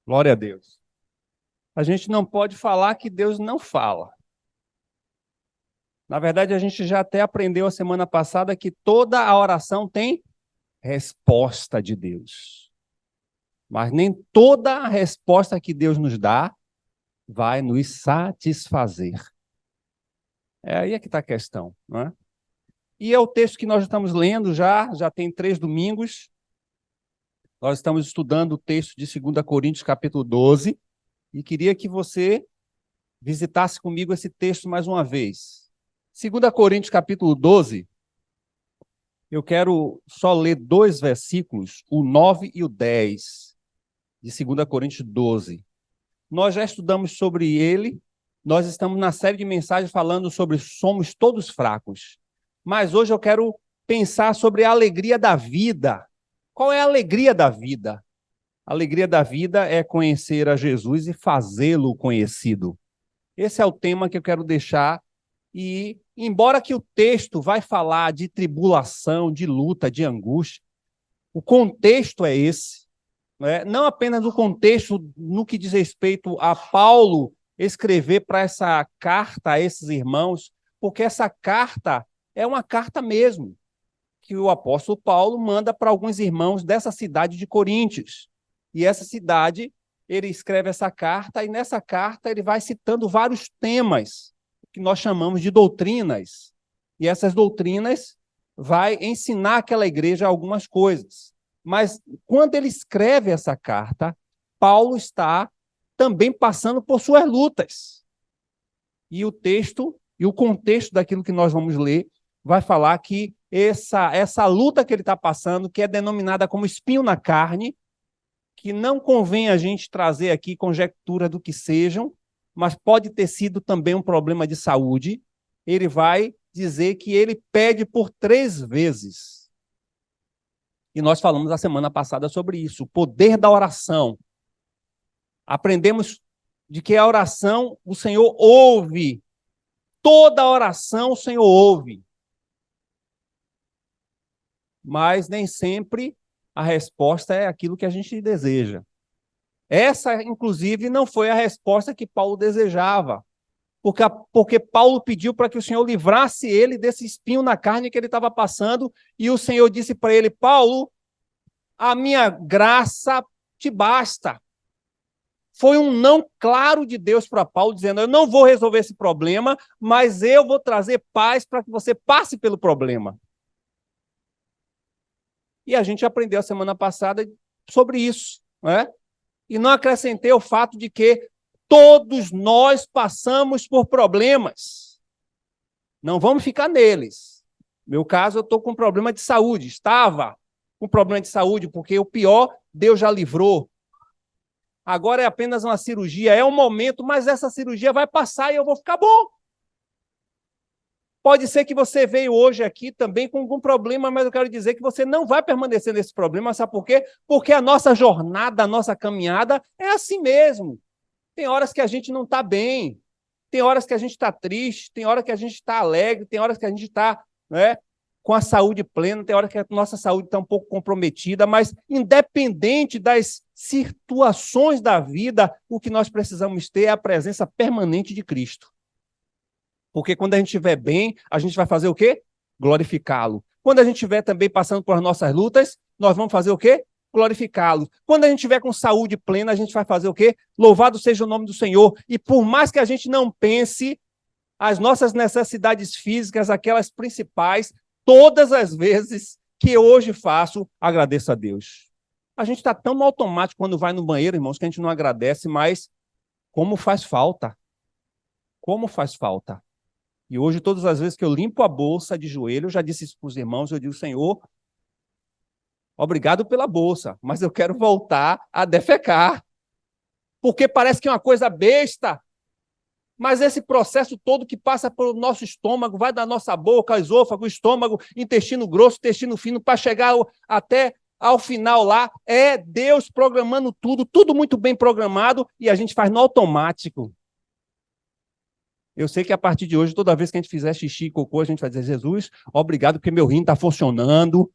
Glória a Deus. A gente não pode falar que Deus não fala. Na verdade, a gente já até aprendeu a semana passada que toda a oração tem resposta de Deus. Mas nem toda a resposta que Deus nos dá vai nos satisfazer. É aí que está a questão, não é? E é o texto que nós estamos lendo já tem 3 domingos. Nós estamos estudando o texto de 2 Coríntios, capítulo 12, e queria que você visitasse comigo esse texto mais uma vez. 2 Coríntios, capítulo 12, eu quero só ler 2 versículos, o 9 e o 10, de 2 Coríntios 12. Nós já estudamos sobre ele, nós estamos na série de mensagens falando sobre somos todos fracos. Mas hoje eu quero pensar sobre a alegria da vida. Qual é a alegria da vida? A alegria da vida é conhecer a Jesus e fazê-lo conhecido. Esse é o tema que eu quero deixar. E, embora que o texto vai falar de tribulação, de luta, de angústia, o contexto é esse. Não apenas o contexto no que diz respeito a Paulo escrever para essa carta a esses irmãos, porque essa carta é uma carta mesmo, que o apóstolo Paulo manda para alguns irmãos dessa cidade de Coríntios. E essa cidade, ele escreve essa carta, e nessa carta ele vai citando vários temas, que nós chamamos de doutrinas. E essas doutrinas vai ensinar aquela igreja algumas coisas. Mas quando ele escreve essa carta, Paulo está também passando por suas lutas. E o texto, e o contexto daquilo que nós vamos ler, vai falar que essa luta que ele está passando, que é denominada como espinho na carne, que não convém a gente trazer aqui conjectura do que sejam, mas pode ter sido também um problema de saúde, ele vai dizer que ele pede por 3 vezes. E nós falamos a semana passada sobre isso, o poder da oração. Aprendemos de que a oração, o Senhor ouve. Toda oração o Senhor ouve. Mas nem sempre a resposta é aquilo que a gente deseja. Essa, inclusive, não foi a resposta que Paulo desejava. Porque Paulo pediu para que o Senhor livrasse ele desse espinho na carne que ele estava passando, e o Senhor disse para ele: Paulo, a minha graça te basta. Foi um não claro de Deus para Paulo, dizendo: eu não vou resolver esse problema, mas eu vou trazer paz para que você passe pelo problema. E a gente aprendeu a semana passada sobre isso, né? E não acrescentei o fato de que todos nós passamos por problemas. Não vamos ficar neles. No meu caso, eu estou com problema de saúde. Estava com problema de saúde, porque o pior Deus já livrou. Agora é apenas uma cirurgia, é um momento, mas essa cirurgia vai passar e eu vou ficar bom. Pode ser que você veio hoje aqui também com algum problema, mas eu quero dizer que você não vai permanecer nesse problema. Sabe por quê? Porque a nossa jornada, a nossa caminhada é assim mesmo. Tem horas que a gente não está bem, tem horas que a gente está triste, tem horas que a gente está alegre, tem horas que a gente está, né, com a saúde plena, tem horas que a nossa saúde está um pouco comprometida, mas independente das situações da vida, o que nós precisamos ter é a presença permanente de Cristo. Porque quando a gente estiver bem, a gente vai fazer o quê? Glorificá-lo. Quando a gente estiver também passando por nossas lutas, nós vamos fazer o quê? Glorificá-lo. Quando a gente estiver com saúde plena, a gente vai fazer o quê? Louvado seja o nome do Senhor. E por mais que a gente não pense, as nossas necessidades físicas, aquelas principais, todas as vezes que hoje faço, agradeço a Deus. A gente está tão automático quando vai no banheiro, irmãos, que a gente não agradece, mas como faz falta. Como faz falta. E hoje, todas as vezes que eu limpo a bolsa de joelho, eu já disse isso para os irmãos, eu digo: Senhor, obrigado pela bolsa, mas eu quero voltar a defecar. Porque parece que é uma coisa besta, mas esse processo todo que passa pelo nosso estômago, vai da nossa boca, esôfago, estômago, intestino grosso, intestino fino, para chegar até ao final lá, é Deus programando tudo, tudo muito bem programado, e a gente faz no automático. Eu sei que a partir de hoje, toda vez que a gente fizer xixi e cocô, a gente vai dizer: Jesus, obrigado porque meu rim está funcionando,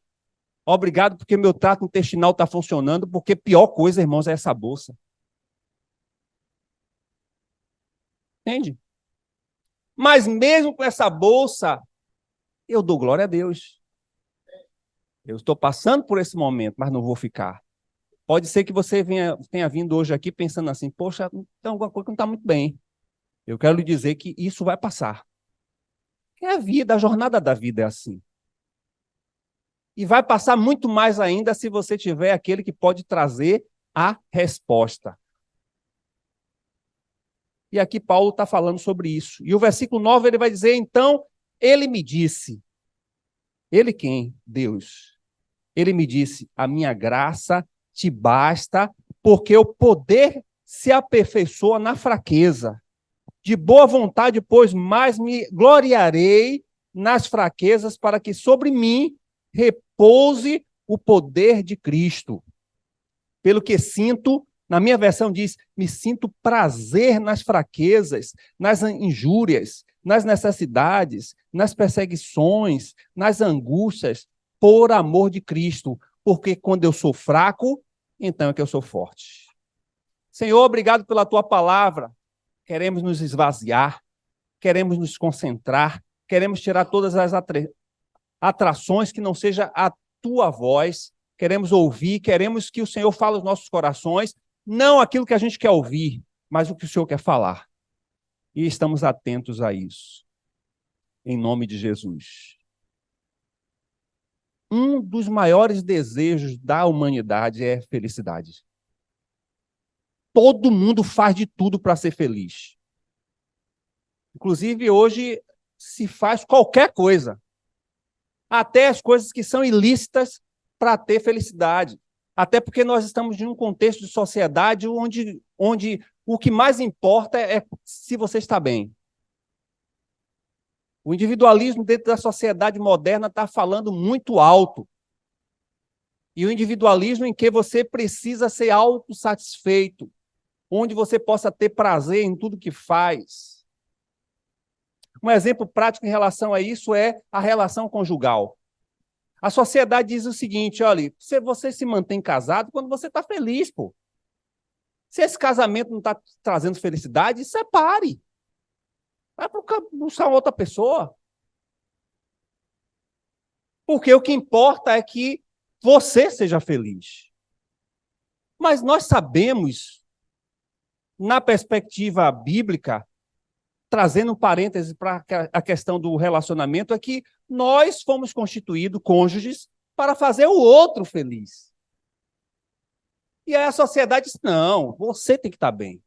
obrigado porque meu trato intestinal está funcionando, porque pior coisa, irmãos, é essa bolsa. Entende? Mas mesmo com essa bolsa, eu dou glória a Deus. Eu estou passando por esse momento, mas não vou ficar. Pode ser que você tenha vindo hoje aqui pensando assim, poxa, tem alguma coisa que não está muito bem. Eu quero lhe dizer que isso vai passar. É a vida, a jornada da vida é assim. E vai passar muito mais ainda se você tiver aquele que pode trazer a resposta. E aqui Paulo está falando sobre isso. E o versículo 9 ele vai dizer, então, ele me disse. Ele quem? Deus. Ele me disse, a minha graça te basta, porque o poder se aperfeiçoa na fraqueza. De boa vontade, pois, mais me gloriarei nas fraquezas, para que sobre mim repouse o poder de Cristo. Pelo que sinto, na minha versão diz, me sinto prazer nas fraquezas, nas injúrias, nas necessidades, nas perseguições, nas angústias, por amor de Cristo. Porque quando eu sou fraco, então é que eu sou forte. Senhor, obrigado pela tua palavra. Queremos nos esvaziar, queremos nos concentrar, queremos tirar todas as atrações que não seja a tua voz, queremos ouvir, queremos que o Senhor fale aos nossos corações, não aquilo que a gente quer ouvir, mas o que o Senhor quer falar. E estamos atentos a isso. Em nome de Jesus. Um dos maiores desejos da humanidade é felicidade. Todo mundo faz de tudo para ser feliz. Inclusive, hoje se faz qualquer coisa. Até as coisas que são ilícitas para ter felicidade. Até porque nós estamos em um contexto de sociedade onde o que mais importa é se você está bem. O individualismo dentro da sociedade moderna está falando muito alto. E o individualismo em que você precisa ser autossatisfeito, onde você possa ter prazer em tudo que faz. Um exemplo prático em relação a isso é a relação conjugal. A sociedade diz o seguinte, olha, você se mantém casado quando você está feliz, pô. Se esse casamento não está trazendo felicidade, separe. Vai buscar outra pessoa. Porque o que importa é que você seja feliz. Mas nós sabemos, na perspectiva bíblica, trazendo um parêntese para a questão do relacionamento, é que nós fomos constituídos cônjuges para fazer o outro feliz. E aí a sociedade diz, não, você tem que estar bem.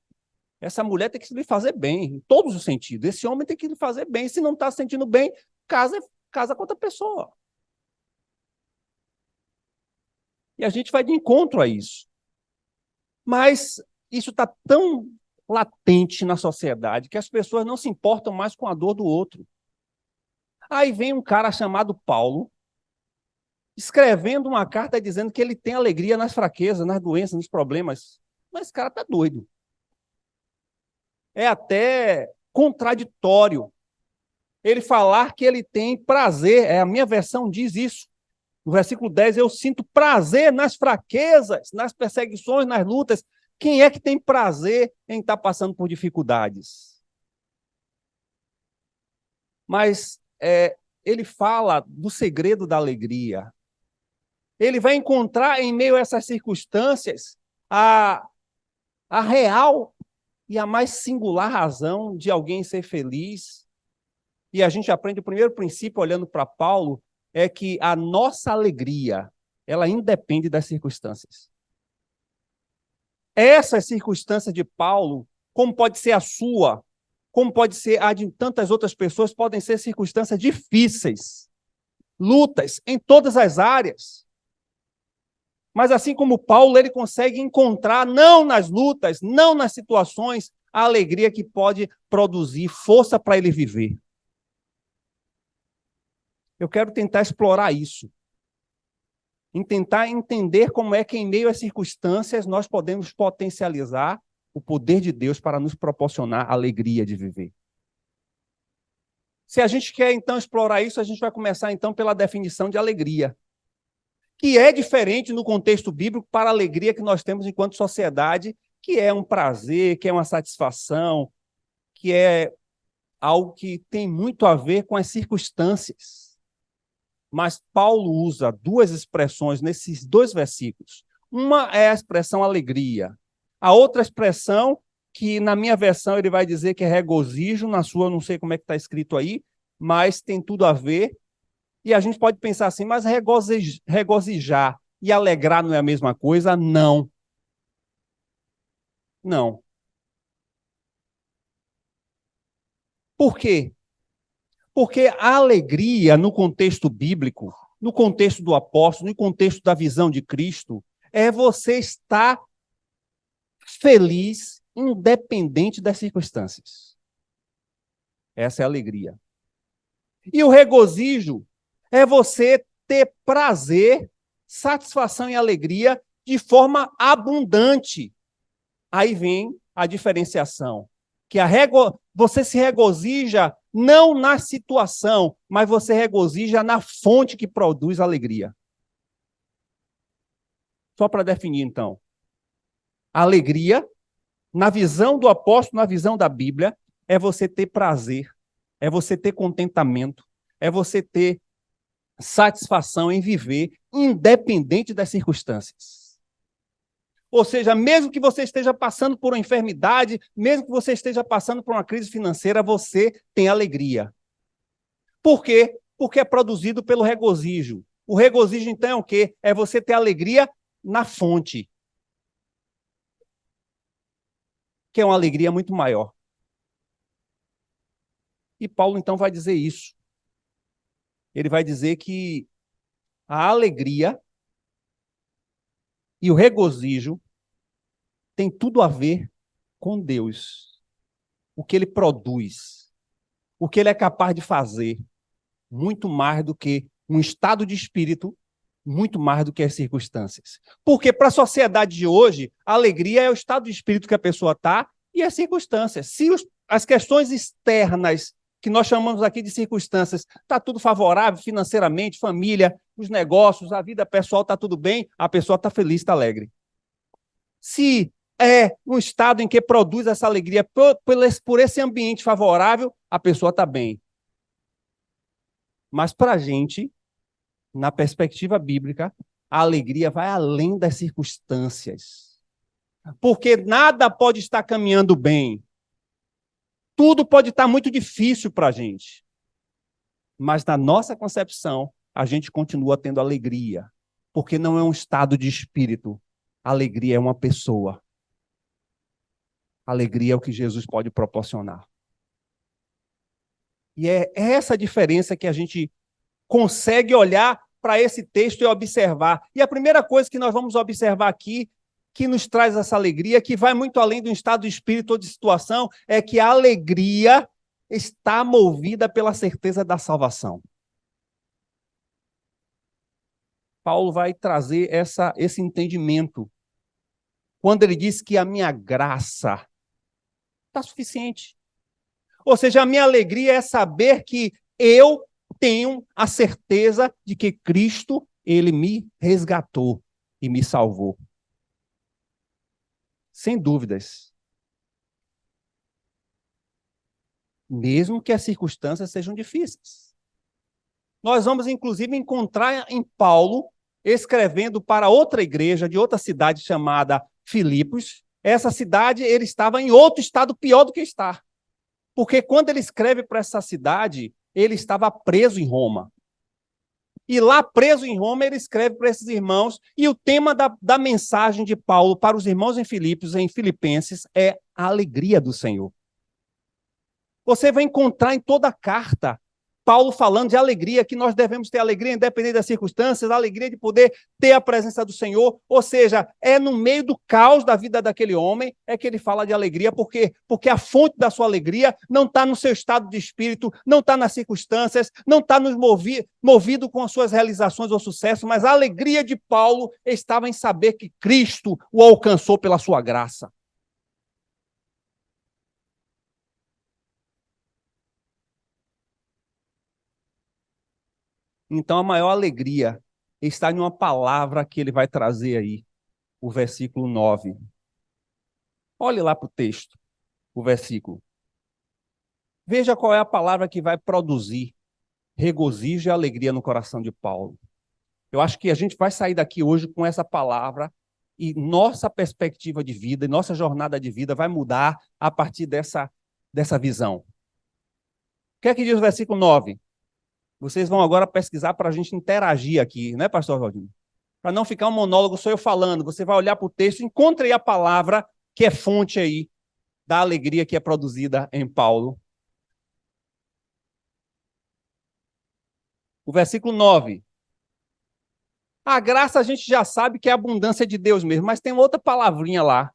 Essa mulher tem que lhe fazer bem, em todos os sentidos. Esse homem tem que lhe fazer bem. Se não está se sentindo bem, casa com outra pessoa. E a gente vai de encontro a isso. Mas isso está tão latente na sociedade que as pessoas não se importam mais com a dor do outro. Aí vem um cara chamado Paulo, escrevendo uma carta dizendo que ele tem alegria nas fraquezas, nas doenças, nos problemas. Mas esse cara está doido. É até contraditório ele falar que ele tem prazer. A minha versão diz isso. No versículo 10, eu sinto prazer nas fraquezas, nas perseguições, nas lutas. Quem é que tem prazer em estar passando por dificuldades? Mas ele fala do segredo da alegria. Ele vai encontrar em meio a essas circunstâncias a real e a mais singular razão de alguém ser feliz. E a gente aprende o primeiro princípio, olhando para Paulo, é que a nossa alegria, ela independe das circunstâncias. Essas circunstâncias de Paulo, como pode ser a sua, como pode ser a de tantas outras pessoas, podem ser circunstâncias difíceis, lutas em todas as áreas. Mas assim como Paulo, ele consegue encontrar, não nas lutas, não nas situações, a alegria que pode produzir força para ele viver. Eu quero tentar explorar isso. Em tentar entender como é que, em meio às circunstâncias, nós podemos potencializar o poder de Deus para nos proporcionar a alegria de viver. Se a gente quer, então, explorar isso, a gente vai começar, então, pela definição de alegria, que é diferente no contexto bíblico para a alegria que nós temos enquanto sociedade, que é um prazer, que é uma satisfação, que é algo que tem muito a ver com as circunstâncias. Mas Paulo usa duas expressões nesses dois versículos. Uma é a expressão alegria. A outra expressão, que na minha versão ele vai dizer que é regozijo, na sua eu não sei como é que está escrito aí, mas tem tudo a ver. E a gente pode pensar assim, mas regozijar e alegrar não é a mesma coisa? Não. Não. Por quê? Porque a alegria, no contexto bíblico, no contexto do apóstolo, no contexto da visão de Cristo, é você estar feliz, independente das circunstâncias. Essa é a alegria. E o regozijo é você ter prazer, satisfação e alegria de forma abundante. Aí vem a diferenciação, que você se regozija não na situação, mas você regozija na fonte que produz alegria. Só para definir, então. A alegria, na visão do apóstolo, na visão da Bíblia, é você ter prazer, é você ter contentamento, é você ter satisfação em viver, independente das circunstâncias. Ou seja, mesmo que você esteja passando por uma enfermidade, mesmo que você esteja passando por uma crise financeira, você tem alegria. Por quê? Porque é produzido pelo regozijo. O regozijo, então, é o quê? É você ter alegria na fonte, que é uma alegria muito maior. E Paulo, então, vai dizer isso. Ele vai dizer que a alegria e o regozijo tem tudo a ver com Deus. O que ele produz, o que ele é capaz de fazer, muito mais do que um estado de espírito, muito mais do que as circunstâncias. Porque para a sociedade de hoje, a alegria é o estado de espírito que a pessoa está e as circunstâncias. Se as questões externas, que nós chamamos aqui de circunstâncias, está tudo favorável financeiramente, família, os negócios, a vida pessoal está tudo bem, a pessoa está feliz, está alegre. Se é um estado em que produz essa alegria por esse ambiente favorável, a pessoa está bem. Mas para a gente, na perspectiva bíblica, a alegria vai além das circunstâncias. Porque nada pode estar caminhando bem. Tudo pode estar muito difícil para a gente. Mas na nossa concepção, a gente continua tendo alegria. Porque não é um estado de espírito. A alegria é uma pessoa. A alegria é o que Jesus pode proporcionar. E é essa diferença que a gente consegue olhar para esse texto e observar. E a primeira coisa que nós vamos observar aqui, que nos traz essa alegria, que vai muito além do estado de espírito ou de situação, é que a alegria está movida pela certeza da salvação. Paulo vai trazer esse entendimento. Quando ele diz que a minha graça está suficiente. Ou seja, a minha alegria é saber que eu tenho a certeza de que Cristo, ele me resgatou e me salvou. Sem dúvidas. Mesmo que as circunstâncias sejam difíceis. Nós vamos, inclusive, encontrar em Paulo, escrevendo para outra igreja de outra cidade chamada Filipos. Essa cidade, ele estava em outro estado pior do que está. Porque quando ele escreve para essa cidade, ele estava preso em Roma. E lá, preso em Roma, ele escreve para esses irmãos, e o tema da mensagem de Paulo para os irmãos em Filipos, em Filipenses, é a alegria do Senhor. Você vai encontrar em toda a carta Paulo falando de alegria, que nós devemos ter alegria independente das circunstâncias, a alegria de poder ter a presença do Senhor. Ou seja, é no meio do caos da vida daquele homem é que ele fala de alegria. Por quê? Porque a fonte da sua alegria não está no seu estado de espírito, não está nas circunstâncias, não está nos movido com as suas realizações ou sucesso, mas a alegria de Paulo estava em saber que Cristo o alcançou pela sua graça. Então, a maior alegria está em uma palavra que ele vai trazer aí, o versículo 9. Olhe lá para o texto, o versículo. Veja qual é a palavra que vai produzir regozijo e alegria no coração de Paulo. Eu acho que a gente vai sair daqui hoje com essa palavra e nossa perspectiva de vida, nossa jornada de vida vai mudar a partir dessa visão. O que é que diz o versículo 9? Vocês vão agora pesquisar para a gente interagir aqui, né, pastor Rodinho? Para não ficar um monólogo só eu falando, você vai olhar para o texto, encontre aí a palavra que é fonte aí da alegria que é produzida em Paulo. O versículo 9. A graça a gente já sabe que é a abundância de Deus mesmo, mas tem outra palavrinha lá.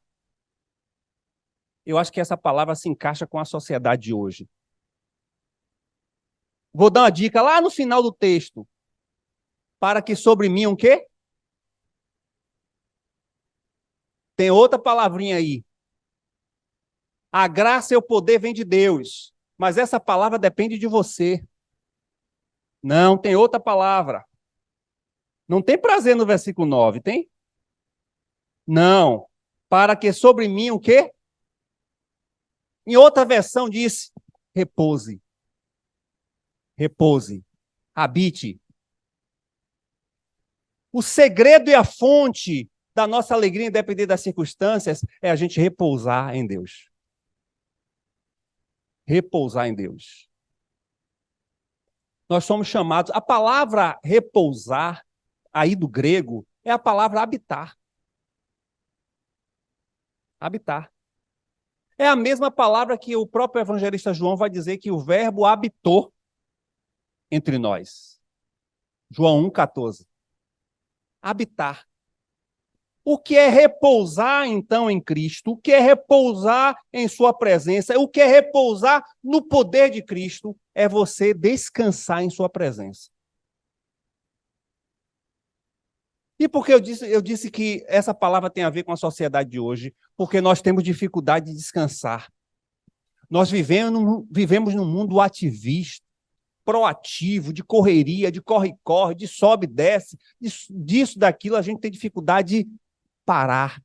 Eu acho que essa palavra se encaixa com a sociedade de hoje. Vou dar uma dica lá no final do texto. Para que sobre mim o quê? Tem outra palavrinha aí. A graça e o poder vêm de Deus. Mas essa palavra depende de você. Não, tem outra palavra. Não tem prazer no versículo 9, tem? Não. Para que sobre mim o quê? Em outra versão diz, repouse. Repouse. Habite. O segredo e a fonte da nossa alegria, independente das circunstâncias, é a gente repousar em Deus. Repousar em Deus. Nós somos chamados. A palavra repousar, aí do grego, é a palavra habitar. Habitar. É a mesma palavra que o próprio evangelista João vai dizer que o verbo habitou entre nós. João 1,14. Habitar. O que é repousar, então, em Cristo? O que é repousar em sua presença? O que é repousar no poder de Cristo? É você descansar em sua presença. E por que eu disse que essa palavra tem a ver com a sociedade de hoje? Porque nós temos dificuldade de descansar. Nós vivemos num mundo ativista, proativo, de correria, de corre-corre, de sobe e desce, disso, daquilo, a gente tem dificuldade de parar,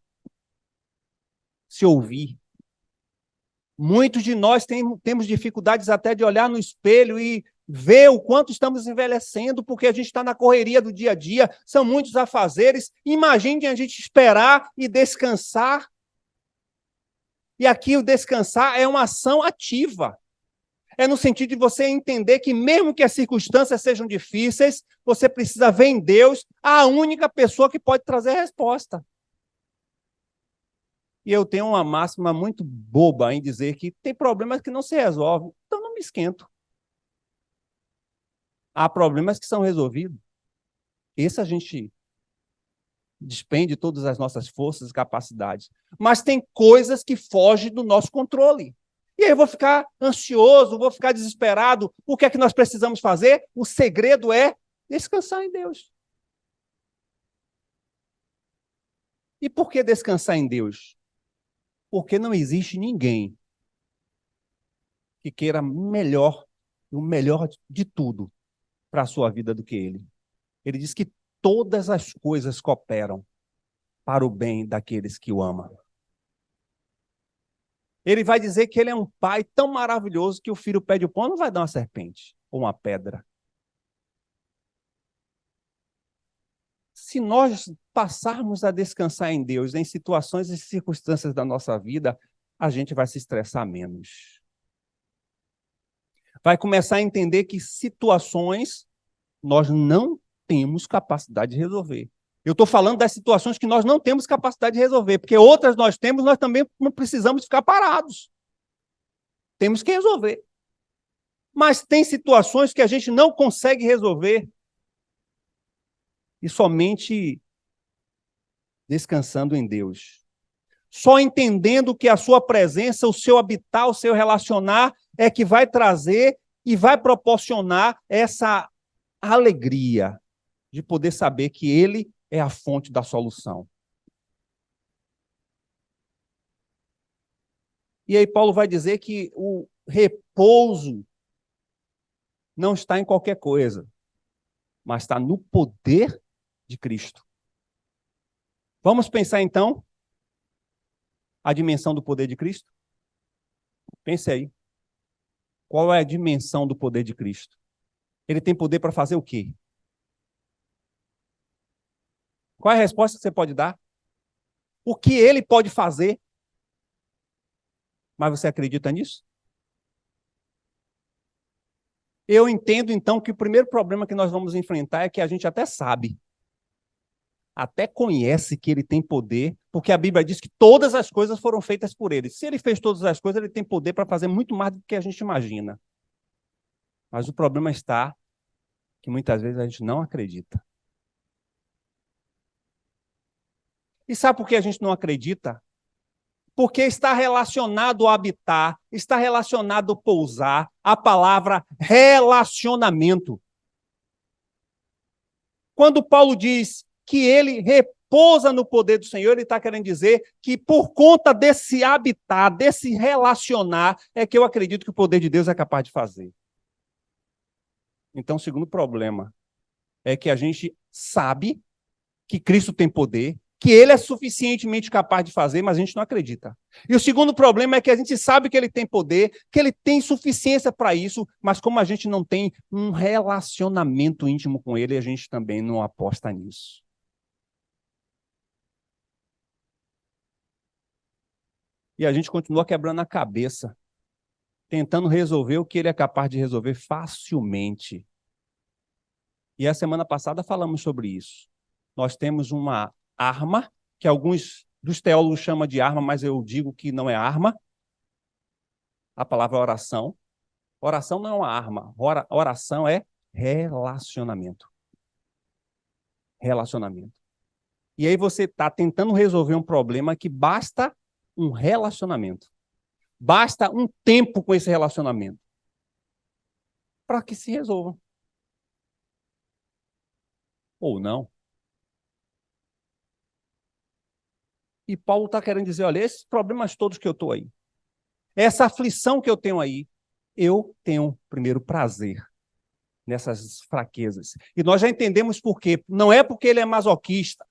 se ouvir. Muitos de nós temos dificuldades até de olhar no espelho e ver o quanto estamos envelhecendo, porque a gente está na correria do dia a dia, são muitos afazeres. Imagine a gente esperar e descansar. E aqui o descansar é uma ação ativa. É no sentido de você entender que mesmo que as circunstâncias sejam difíceis, você precisa ver em Deus a única pessoa que pode trazer a resposta. E eu tenho uma máxima muito boba em dizer que tem problemas que não se resolvem, então não me esquento. Há problemas que são resolvidos. Esse a gente despende todas as nossas forças e capacidades. Mas tem coisas que fogem do nosso controle. E aí eu vou ficar ansioso, vou ficar desesperado. O que é que nós precisamos fazer? O segredo é descansar em Deus. E por que descansar em Deus? Porque não existe ninguém que queira o melhor de tudo para a sua vida do que ele. Ele diz que todas as coisas cooperam para o bem daqueles que o amam. Ele vai dizer que ele é um pai tão maravilhoso que o filho pede o pão, não vai dar uma serpente ou uma pedra. Se nós passarmos a descansar em Deus em situações e circunstâncias da nossa vida, a gente vai se estressar menos. Vai começar a entender que situações nós não temos capacidade de resolver. Eu estou falando das situações que nós não temos capacidade de resolver, porque outras nós temos, nós também não precisamos ficar parados. Temos que resolver. Mas tem situações que a gente não consegue resolver e somente descansando em Deus. Só entendendo que a sua presença, o seu habitar, o seu relacionar é que vai trazer e vai proporcionar essa alegria de poder saber que Ele é a fonte da solução. E aí Paulo vai dizer que o repouso não está em qualquer coisa, mas está no poder de Cristo. Vamos pensar então a dimensão do poder de Cristo? Pense aí. Qual é a dimensão do poder de Cristo? Ele tem poder para fazer o quê? Qual é a resposta que você pode dar? O que ele pode fazer? Mas você acredita nisso? Eu entendo, então, que o primeiro problema que nós vamos enfrentar é que a gente até sabe, até conhece que ele tem poder, porque a Bíblia diz que todas as coisas foram feitas por ele. Se ele fez todas as coisas, ele tem poder para fazer muito mais do que a gente imagina. Mas o problema está que muitas vezes a gente não acredita. E sabe por que a gente não acredita? Porque está relacionado ao habitar, está relacionado ao pousar, a palavra relacionamento. Quando Paulo diz que ele repousa no poder do Senhor, ele está querendo dizer que por conta desse habitar, desse relacionar, é que eu acredito que o poder de Deus é capaz de fazer. Então, o segundo problema é que a gente sabe que Cristo tem poder, que ele é suficientemente capaz de fazer, mas a gente não acredita. E o segundo problema é que a gente sabe que ele tem poder, que ele tem suficiência para isso, mas como a gente não tem um relacionamento íntimo com ele, a gente também não aposta nisso. E a gente continua quebrando a cabeça, tentando resolver o que ele é capaz de resolver facilmente. E a semana passada falamos sobre isso. Nós temos uma arma, que alguns dos teólogos chamam de arma, mas eu digo que não é arma. A palavra oração. Oração não é uma arma. Oração é relacionamento. Relacionamento. E aí você está tentando resolver um problema que basta um relacionamento. Basta um tempo com esse relacionamento para que se resolva. Ou não. E Paulo está querendo dizer, olha, esses problemas todos que eu estou aí, essa aflição que eu tenho aí, eu tenho primeiro prazer nessas fraquezas. E nós já entendemos por quê. Não é porque ele é masoquista,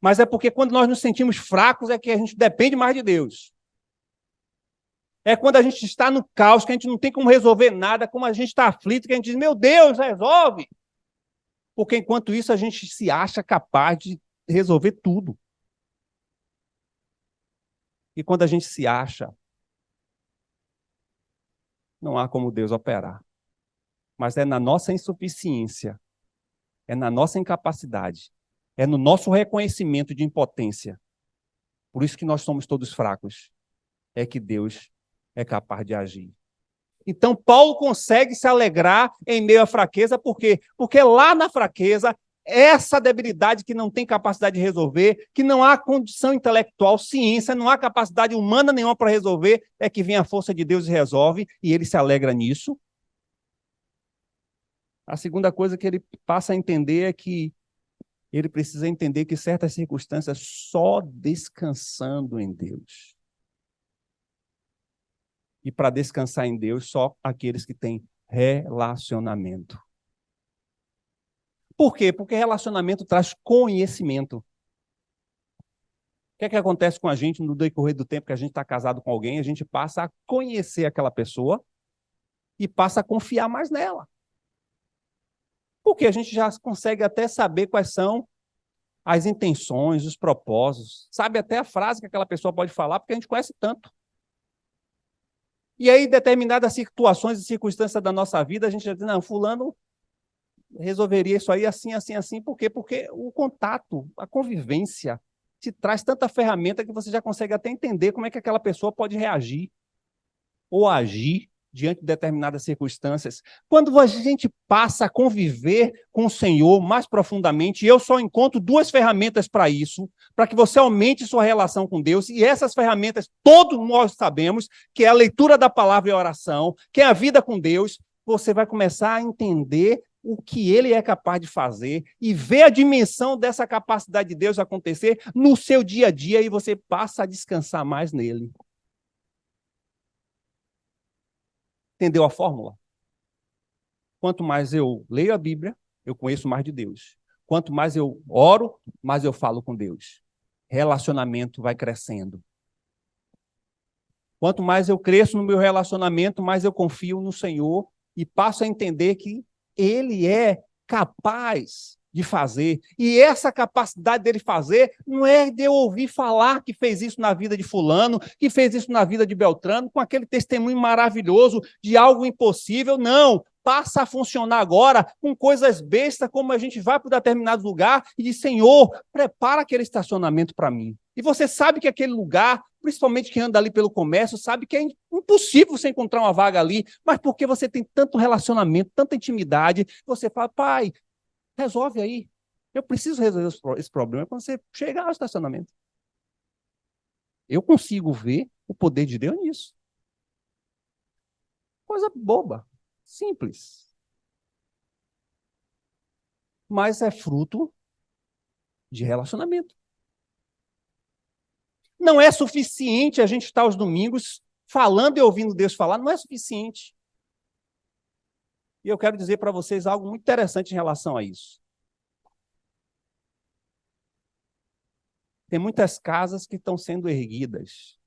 mas é porque quando nós nos sentimos fracos é que a gente depende mais de Deus. É quando a gente está no caos, que a gente não tem como resolver nada, como a gente está aflito, que a gente diz, meu Deus, resolve. Porque enquanto isso a gente se acha capaz de resolver tudo. E quando a gente se acha, não há como Deus operar. Mas é na nossa insuficiência, é na nossa incapacidade, é no nosso reconhecimento de impotência. Por isso que nós somos todos fracos. É que Deus é capaz de agir. Então, Paulo consegue se alegrar em meio à fraqueza, por quê? Porque lá na fraqueza, essa debilidade que não tem capacidade de resolver, que não há condição intelectual, ciência, não há capacidade humana nenhuma para resolver, é que vem a força de Deus e resolve, e ele se alegra nisso. A segunda coisa que ele passa a entender é que ele precisa entender que certas circunstâncias só descansando em Deus. E para descansar em Deus, só aqueles que têm relacionamento. Por quê? Porque relacionamento traz conhecimento. O que é que acontece com a gente no decorrer do tempo que a gente está casado com alguém? A gente passa a conhecer aquela pessoa e passa a confiar mais nela. Porque a gente já consegue até saber quais são as intenções, os propósitos, sabe até a frase que aquela pessoa pode falar, porque a gente conhece tanto. E aí, em determinadas situações e circunstâncias da nossa vida, a gente diz, não, fulano resolveria isso aí assim, assim, assim. Por quê? Porque o contato, a convivência, te traz tanta ferramenta que você já consegue até entender como é que aquela pessoa pode reagir ou agir diante de determinadas circunstâncias. Quando a gente passa a conviver com o Senhor mais profundamente, eu só encontro duas ferramentas para isso, para que você aumente sua relação com Deus, e essas ferramentas todos nós sabemos, que é a leitura da palavra e a oração, que é a vida com Deus. Você vai começar a entender o que ele é capaz de fazer e ver a dimensão dessa capacidade de Deus acontecer no seu dia a dia, e você passa a descansar mais nele. Entendeu a fórmula? Quanto mais eu leio a Bíblia, eu conheço mais de Deus. Quanto mais eu oro, mais eu falo com Deus. Relacionamento vai crescendo. Quanto mais eu cresço no meu relacionamento, mais eu confio no Senhor e passo a entender que Ele é capaz de fazer. E essa capacidade dele fazer não é de eu ouvir falar que fez isso na vida de fulano, que fez isso na vida de Beltrano, com aquele testemunho maravilhoso de algo impossível. Não, passa a funcionar agora com coisas bestas, como a gente vai para um determinado lugar e diz, Senhor, prepara aquele estacionamento para mim. E você sabe que aquele lugar, principalmente quem anda ali pelo comércio, sabe que é impossível você encontrar uma vaga ali, mas porque você tem tanto relacionamento, tanta intimidade, você fala, pai, resolve aí. Eu preciso resolver esse problema quando você chegar ao estacionamento. Eu consigo ver o poder de Deus nisso. Coisa boba, simples. Mas é fruto de relacionamento. Não é suficiente a gente estar aos domingos falando e ouvindo Deus falar, não é suficiente. E eu quero dizer para vocês algo muito interessante em relação a isso. Tem muitas casas que estão sendo erguidas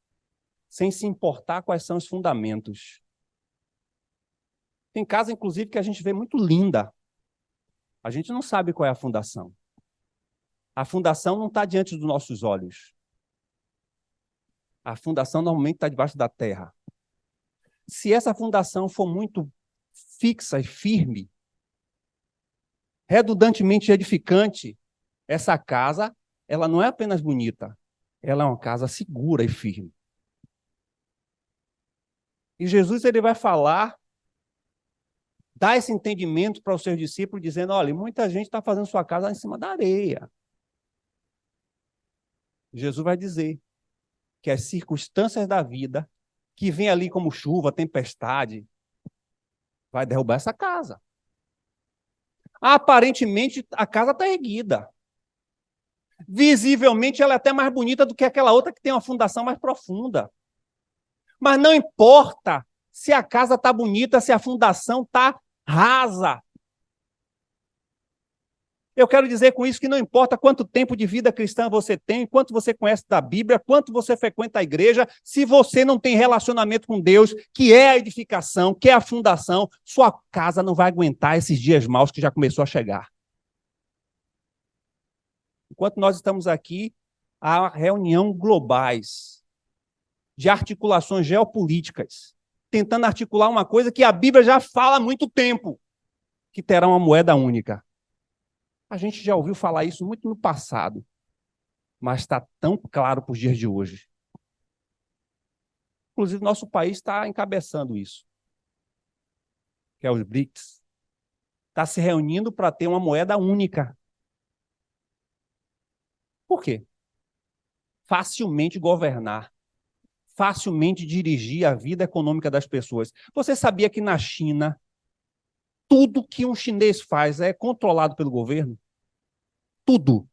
sem se importar quais são os fundamentos. Tem casa, inclusive, que a gente vê muito linda. A gente não sabe qual é a fundação. A fundação não está diante dos nossos olhos. A fundação normalmente está debaixo da terra. Se essa fundação for muito fixa e firme, redundantemente edificante, essa casa, ela não é apenas bonita, ela é uma casa segura e firme. E Jesus ele vai falar, dar esse entendimento para os seus discípulos, dizendo, olha, muita gente está fazendo sua casa em cima da areia. Jesus vai dizer que as circunstâncias da vida, que vem ali como chuva, tempestade, vai derrubar essa casa. Aparentemente, a casa está erguida. Visivelmente, ela é até mais bonita do que aquela outra que tem uma fundação mais profunda. Mas não importa se a casa está bonita, se a fundação está rasa. Eu quero dizer com isso que não importa quanto tempo de vida cristã você tem, quanto você conhece da Bíblia, quanto você frequenta a igreja, se você não tem relacionamento com Deus, que é a edificação, que é a fundação, sua casa não vai aguentar esses dias maus que já começou a chegar. Enquanto nós estamos aqui, há reunião globais de articulações geopolíticas, tentando articular uma coisa que a Bíblia já fala há muito tempo, que terá uma moeda única. A gente já ouviu falar isso muito no passado, mas está tão claro para os dias de hoje. Inclusive, nosso país está encabeçando isso, que é os BRICS. Está se reunindo para ter uma moeda única. Por quê? Facilmente governar, facilmente dirigir a vida econômica das pessoas. Você sabia que na China, tudo que um chinês faz é controlado pelo governo? Tudo.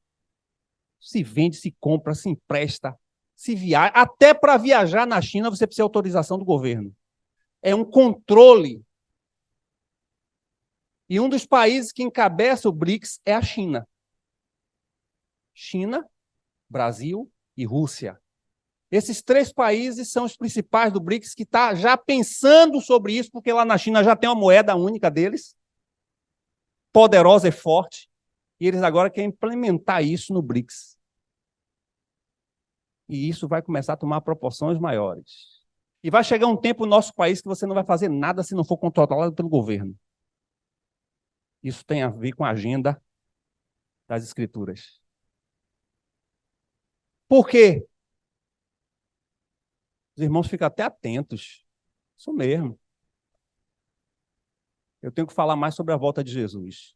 Se vende, se compra, se empresta, se viaja. Até para viajar na China você precisa de autorização do governo. É um controle. E um dos países que encabeça o BRICS é a China. China, Brasil e Rússia. Esses 3 países são os principais do BRICS que está já pensando sobre isso, porque lá na China já tem uma moeda única deles, poderosa e forte, e eles agora querem implementar isso no BRICS. E isso vai começar a tomar proporções maiores. E vai chegar um tempo no nosso país que você não vai fazer nada se não for controlado pelo governo. Isso tem a ver com a agenda das Escrituras. Por quê? Os irmãos ficam até atentos. Isso mesmo. Eu tenho que falar mais sobre a volta de Jesus.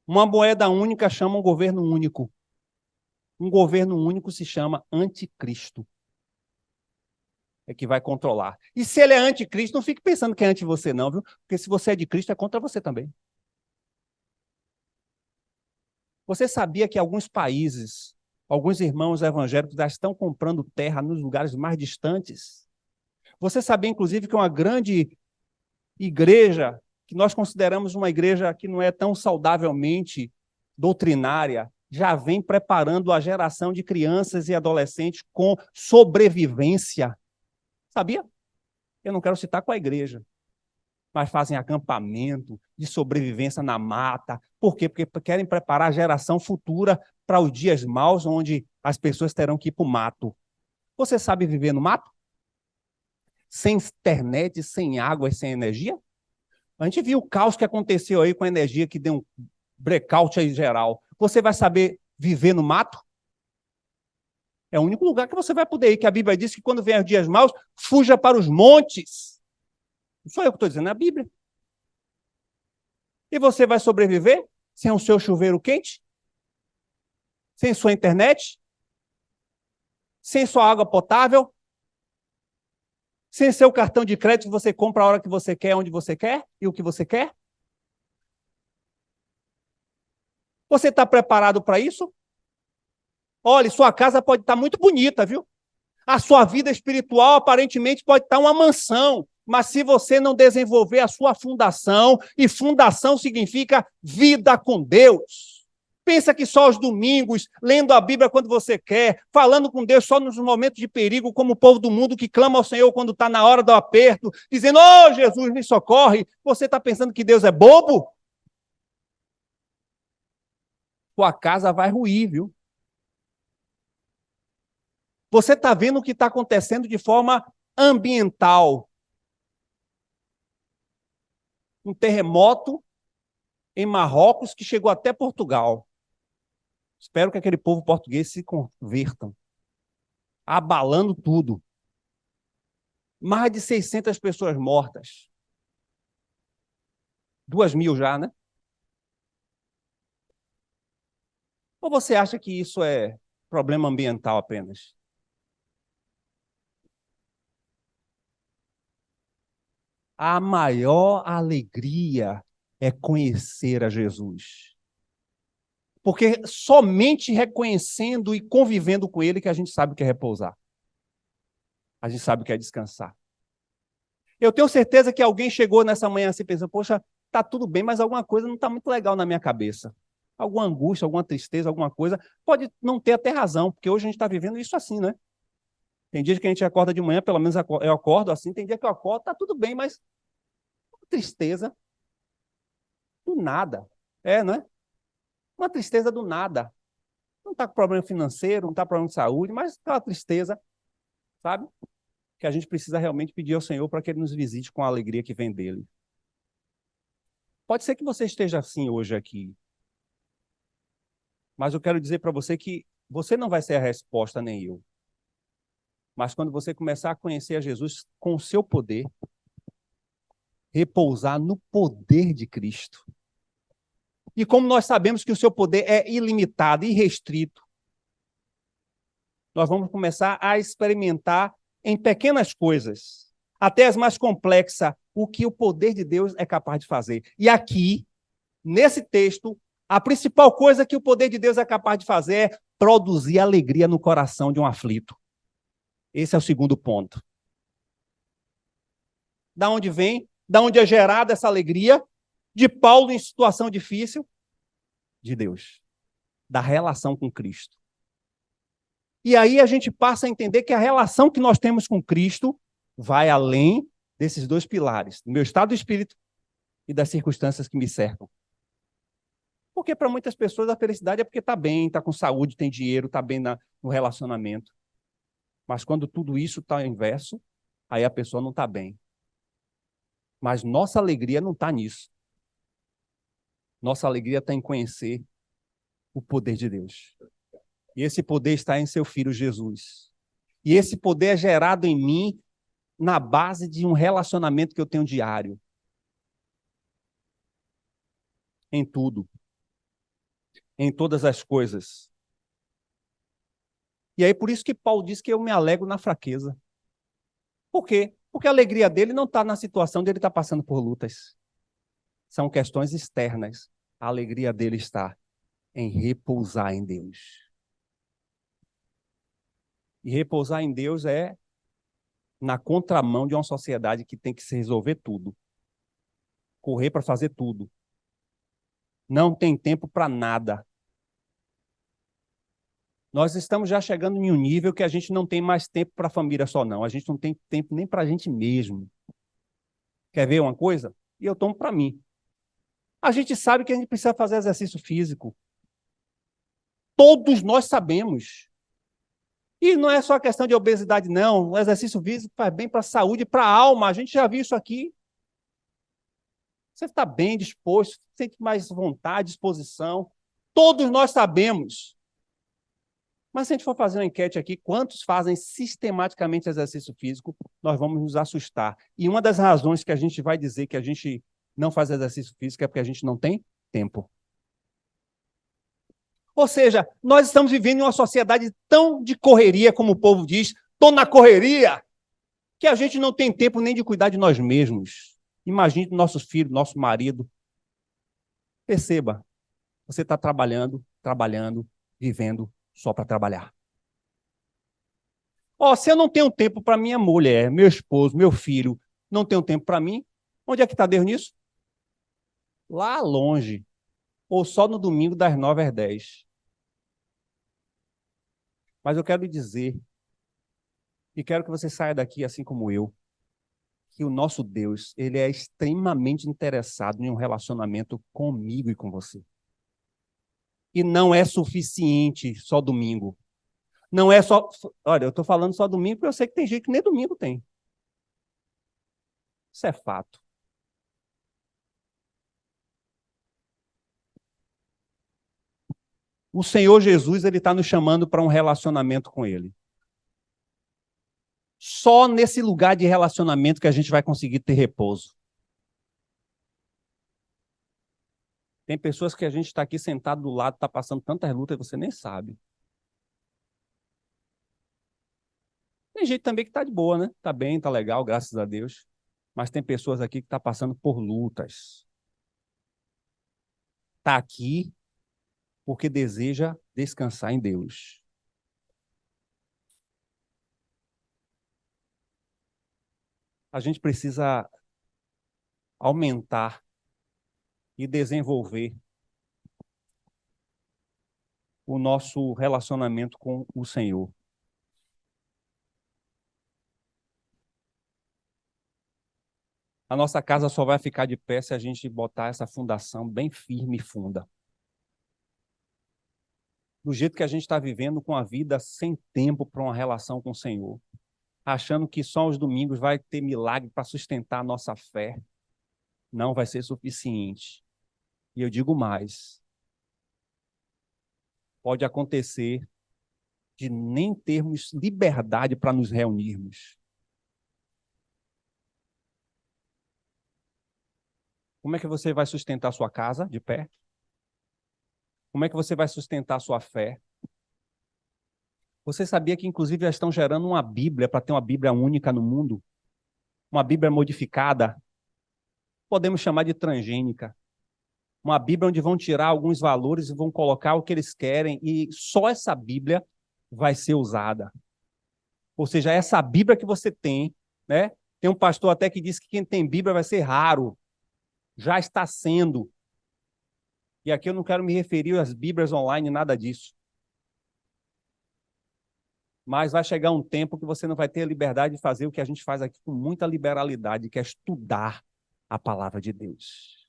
Uma moeda única chama um governo único. Um governo único se chama anticristo. É que vai controlar. E se ele é anticristo, não fique pensando que é anti você não, viu? Porque se você é de Cristo, é contra você também. Você sabia que alguns países, alguns irmãos evangélicos já estão comprando terra nos lugares mais distantes? Você sabia, inclusive, que uma grande igreja, que nós consideramos uma igreja que não é tão saudavelmente doutrinária, já vem preparando a geração de crianças e adolescentes com sobrevivência. Sabia? Eu não quero citar qual a igreja, mas fazem acampamento de sobrevivência na mata. Por quê? Porque querem preparar a geração futura para os dias maus, onde as pessoas terão que ir para o mato. Você sabe viver no mato? Sem internet, sem água e sem energia? A gente viu o caos que aconteceu aí com a energia, que deu um blackout aí geral. Você vai saber viver no mato? É o único lugar que você vai poder ir, que a Bíblia diz que quando vem os dias maus, fuja para os montes. Não sou eu que estou dizendo, é a Bíblia. E você vai sobreviver sem o seu chuveiro quente? Sem sua internet? Sem sua água potável? Sem seu cartão de crédito que você compra a hora que você quer, onde você quer e o que você quer? Você está preparado para isso? Olha, sua casa pode estar muito bonita, viu? A sua vida espiritual aparentemente pode estar uma mansão, mas se você não desenvolver a sua fundação, e fundação significa vida com Deus. Pensa que só aos domingos, lendo a Bíblia quando você quer, falando com Deus só nos momentos de perigo, como o povo do mundo que clama ao Senhor quando está na hora do aperto, dizendo, oh, Jesus, me socorre. Você está pensando que Deus é bobo? Sua casa vai ruir, viu? Você está vendo o que está acontecendo de forma ambiental. Um terremoto em Marrocos que chegou até Portugal. Espero que aquele povo português se convertam. Abalando tudo. Mais de 600 pessoas mortas. 2.000 já, né? Ou você acha que isso é problema ambiental apenas? A maior alegria é conhecer a Jesus. Porque somente reconhecendo e convivendo com Ele que a gente sabe o que é repousar. A gente sabe o que é descansar. Eu tenho certeza que alguém chegou nessa manhã assim pensando, poxa, tá tudo bem, mas alguma coisa não está muito legal na minha cabeça. Alguma angústia, alguma tristeza, alguma coisa. Pode não ter até razão, porque hoje a gente está vivendo isso assim, né? Tem dias que a gente acorda de manhã, pelo menos eu acordo assim, tem dia que eu acordo, tá tudo bem, mas tristeza do nada. É, não é? Uma tristeza do nada. Não está com problema financeiro, não está com problema de saúde, mas aquela tristeza, sabe? Que a gente precisa realmente pedir ao Senhor para que Ele nos visite com a alegria que vem dEle. Pode ser que você esteja assim hoje aqui, mas eu quero dizer para você que você não vai ser a resposta, nem eu. Mas quando você começar a conhecer a Jesus com o seu poder, repousar no poder de Cristo. E como nós sabemos que o seu poder é ilimitado, irrestrito, nós vamos começar a experimentar em pequenas coisas, até as mais complexas, o que o poder de Deus é capaz de fazer. E aqui, nesse texto, a principal coisa que o poder de Deus é capaz de fazer é produzir alegria no coração de um aflito. Esse é o segundo ponto. Da onde vem? Da onde é gerada essa alegria? De Paulo em situação difícil? De Deus. Da relação com Cristo. E aí a gente passa a entender que a relação que nós temos com Cristo vai além desses dois pilares, do meu estado de espírito e das circunstâncias que me cercam. Porque para muitas pessoas a felicidade é porque está bem, está com saúde, tem dinheiro, está bem no relacionamento. Mas quando tudo isso está inverso, aí a pessoa não está bem. Mas nossa alegria não está nisso. Nossa alegria está em conhecer o poder de Deus. E esse poder está em seu Filho Jesus. E esse poder é gerado em mim na base de um relacionamento que eu tenho diário. Em tudo. Em todas as coisas. E aí por isso que Paulo diz que eu me alegro na fraqueza. Por quê? Porque a alegria dele não está na situação de ele estar passando por lutas. São questões externas. A alegria dele está em repousar em Deus. E repousar em Deus é na contramão de uma sociedade que tem que se resolver tudo. Correr para fazer tudo. Não tem tempo para nada. Nós estamos já chegando em um nível que a gente não tem mais tempo para a família só, não. A gente não tem tempo nem para a gente mesmo. Quer ver uma coisa? E eu tomo para mim. A gente sabe que a gente precisa fazer exercício físico. Todos nós sabemos. E não é só questão de obesidade, não. O exercício físico faz bem para a saúde e para a alma. A gente já viu isso aqui. Você está bem disposto, sente mais vontade, disposição. Todos nós sabemos. Mas se a gente for fazer uma enquete aqui, quantos fazem sistematicamente exercício físico, nós vamos nos assustar. E uma das razões que a gente vai dizer que a gente não faz exercício físico é porque a gente não tem tempo. Ou seja, nós estamos vivendo em uma sociedade tão de correria, como o povo diz, estou na correria, que a gente não tem tempo nem de cuidar de nós mesmos. Imagine nossos filhos, nosso marido. Perceba, você está trabalhando, vivendo só para trabalhar. Se eu não tenho tempo para minha mulher, meu esposo, meu filho, não tenho tempo para mim, onde é que está Deus nisso? Lá longe. Ou só no domingo das 9 às 10. Mas eu quero lhe dizer, e quero que você saia daqui assim como eu, que o nosso Deus, ele é extremamente interessado em um relacionamento comigo e com você. E não é suficiente só domingo. Não é só... Olha, eu estou falando só domingo porque eu sei que tem gente que nem domingo tem. Isso é fato. O Senhor Jesus, ele está nos chamando para um relacionamento com ele. Só nesse lugar de relacionamento que a gente vai conseguir ter repouso. Tem pessoas que a gente está aqui sentado do lado, está passando tantas lutas e você nem sabe. Tem gente também que está de boa, né? Está bem, está legal, graças a Deus. Mas tem pessoas aqui que estão passando por lutas. Está aqui porque deseja descansar em Deus. A gente precisa aumentar e desenvolver o nosso relacionamento com o Senhor. A nossa casa só vai ficar de pé se a gente botar essa fundação bem firme e funda. Do jeito que a gente está vivendo com a vida sem tempo para uma relação com o Senhor, achando que só os domingos vai ter milagre para sustentar a nossa fé, não vai ser suficiente. E eu digo mais, pode acontecer de nem termos liberdade para nos reunirmos. Como é que você vai sustentar a sua casa de pé? Como é que você vai sustentar a sua fé? Você sabia que, inclusive, já estão gerando uma Bíblia para ter uma Bíblia única no mundo? Uma Bíblia modificada? Podemos chamar de transgênica. Uma Bíblia onde vão tirar alguns valores e vão colocar o que eles querem e só essa Bíblia vai ser usada. Ou seja, essa Bíblia que você tem, né? Tem um pastor até que disse que quem tem Bíblia vai ser raro. Já está sendo. E aqui eu não quero me referir às Bíblias online, nada disso. Mas vai chegar um tempo que você não vai ter a liberdade de fazer o que a gente faz aqui com muita liberalidade, que é estudar a palavra de Deus.